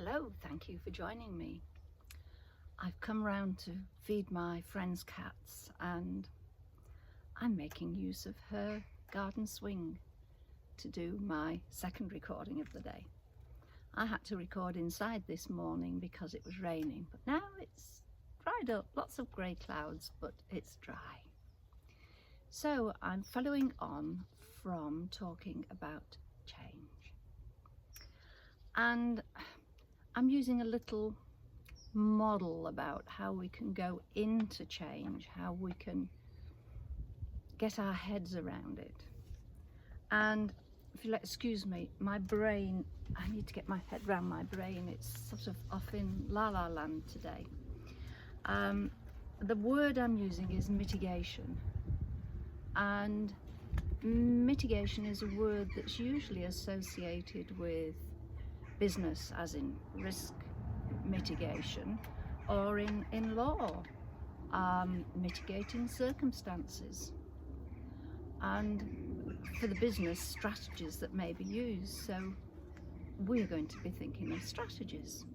Hello, thank you for joining me. I've come round to feed my friend's cats and I'm making use of her garden swing to do my second recording of the day. I had to record inside this morning because it was raining, but now it's dried up, lots of grey clouds, but it's dry. So I'm following on from talking about change. And I'm using a little model about how we can go into change, how we can get our heads around it. And if you'll excuse me, my brain, I need to get my head around my brain. It's sort of off in la-la land today. The word I'm using is mitigation. And mitigation is a word that's usually associated with business, as in risk mitigation, or in law, mitigating circumstances, and for the business, strategies that may be used. So we're going to be thinking of strategies.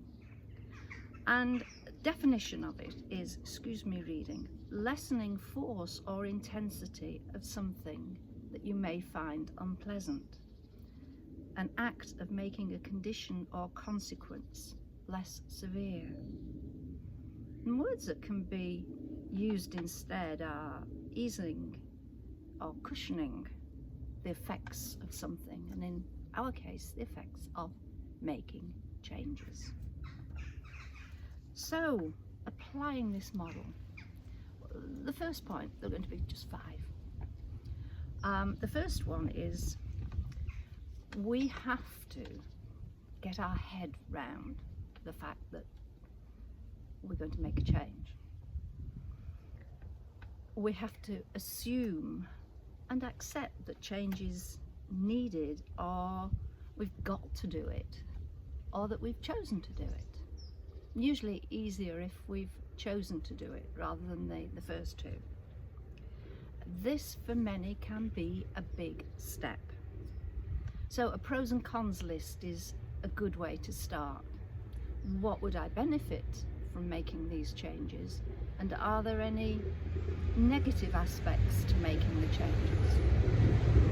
And definition of it is, excuse me reading, lessening force or intensity of something that you may find unpleasant. An act of making a condition or consequence less severe. And words that can be used instead are easing or cushioning the effects of something, and in our case, the effects of making changes. So, applying this model, the first point, there are going to be just 5. The first one is we have to get our head round the fact that we're going to make a change. We have to assume and accept that change is needed, or we've got to do it, or that we've chosen to do it. Usually easier if we've chosen to do it rather than the first two. This for many can be a big step. So a pros and cons list is a good way to start. What would I benefit from making these changes? And are there any negative aspects to making the changes?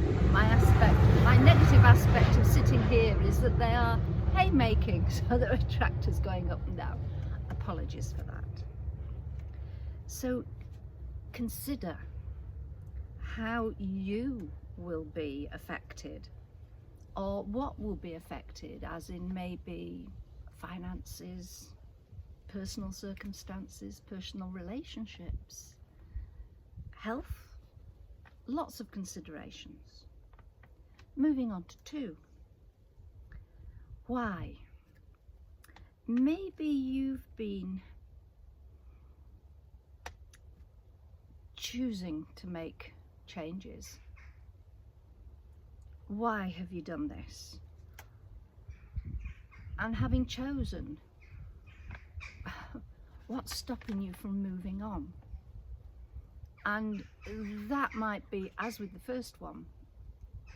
And my negative aspect of sitting here is that they are haymaking, so there are tractors going up and down. Apologies for that. So consider how you will be affected, or what will be affected, as in maybe finances, personal circumstances, personal relationships, health, lots of considerations. Moving on to 2. Why? Maybe you've been choosing to make changes. Why have you done this? And having chosen, what's stopping you from moving on? And that might be, as with the first one,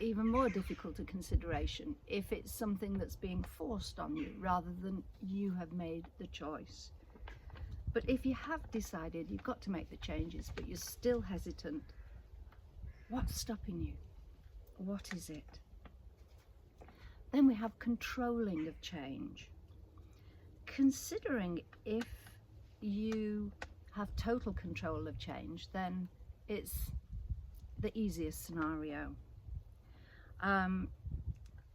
even more difficult a consideration if it's something that's being forced on you rather than you have made the choice. But if you have decided you've got to make the changes but you're still hesitant, what's stopping you? What is it? Then we have controlling of change. Considering if you have total control of change, then it's the easiest scenario.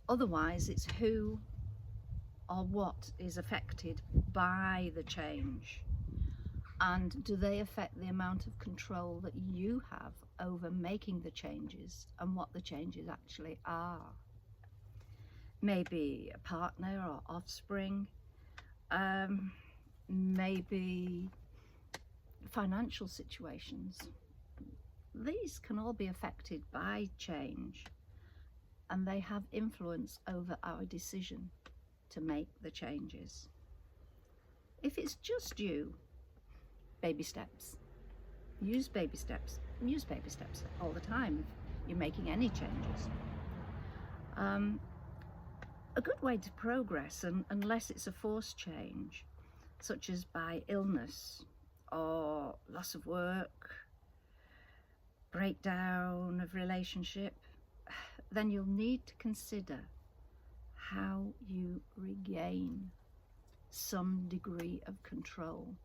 Otherwise, it's who or what is affected by the change, and do they affect the amount of control that you have over making the changes and what the changes actually are. Maybe a partner or offspring, maybe financial situations. These can all be affected by change, and they have influence over our decision to make the changes. If it's just you, baby steps. Use baby steps. Use baby steps all the time if you're making any changes. A good way to progress, unless it's a forced change, such as by illness or loss of work, breakdown of relationship, then you'll need to consider how you regain some degree of control.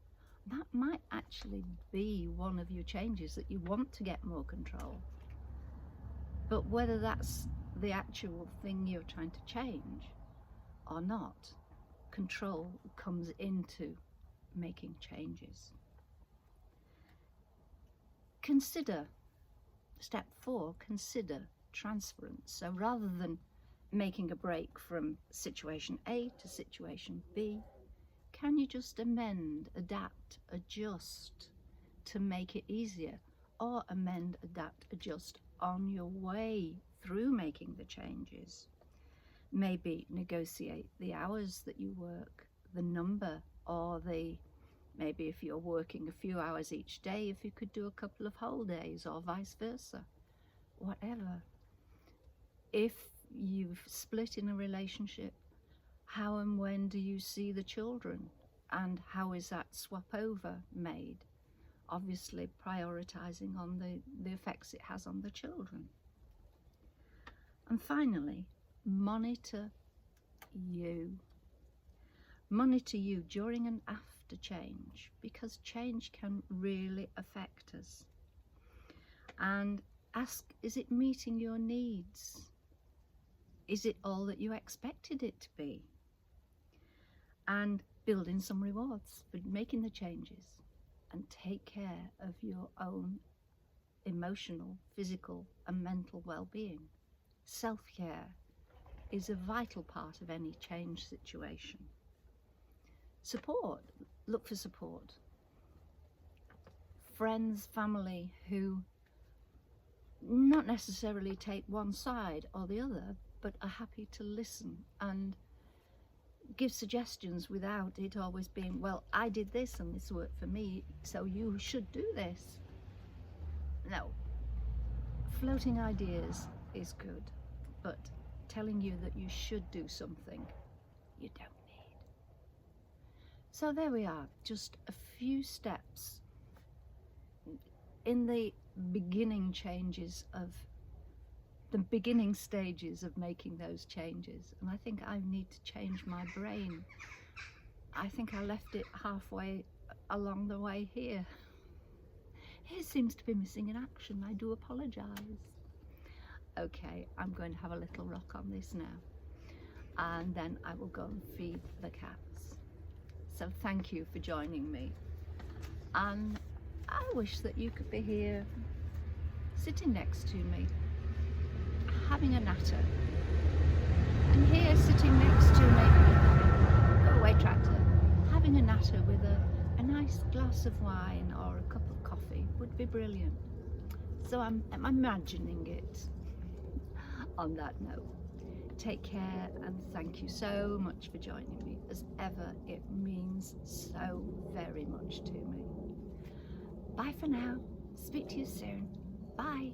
That might actually be one of your changes, that you want to get more control. But whether that's the actual thing you're trying to change or not, control comes into making changes. Consider, step 4, consider transference. So rather than making a break from situation A to situation B, can you just amend, adapt, adjust to make it easier? Or amend, adapt, adjust on your way through making the changes. Maybe negotiate the hours that you work, the number, or maybe if you're working a few hours each day, if you could do a couple of whole days, or vice versa, whatever. If you've split in a relationship, how and when do you see the children, and how is that swap over made? Obviously prioritizing on the effects it has on the children. And finally, monitor you. Monitor you during and after change, because change can really affect us. And ask, is it meeting your needs? Is it all that you expected it to be? And build in some rewards for making the changes, and take care of your own emotional, physical and mental well-being. Self-care is a vital part of any change situation. Support, look for support. Friends, family who not necessarily take one side or the other, but are happy to listen and give suggestions without it always being, well, I did this and this worked for me, so you should do this. No. Floating ideas is good, but telling you that you should do something, you don't need. So there we are, just a few steps in the beginning changes of the beginning stages of making those changes. And I think I need to change my brain. I think I left it halfway along the way here. It seems to be missing in action. I do apologize. Okay, I'm going to have a little rock on this now, and then I will go and feed the cats. So thank you for joining me, and I wish that you could be here sitting next to me having a natter, and here sitting next to me, go away tractor, having a natter with a nice glass of wine or a cup of coffee would be brilliant. So I'm imagining it. On that note, take care, and thank you so much for joining me. As ever, it means so very much to me. Bye for now. Speak to you soon. Bye.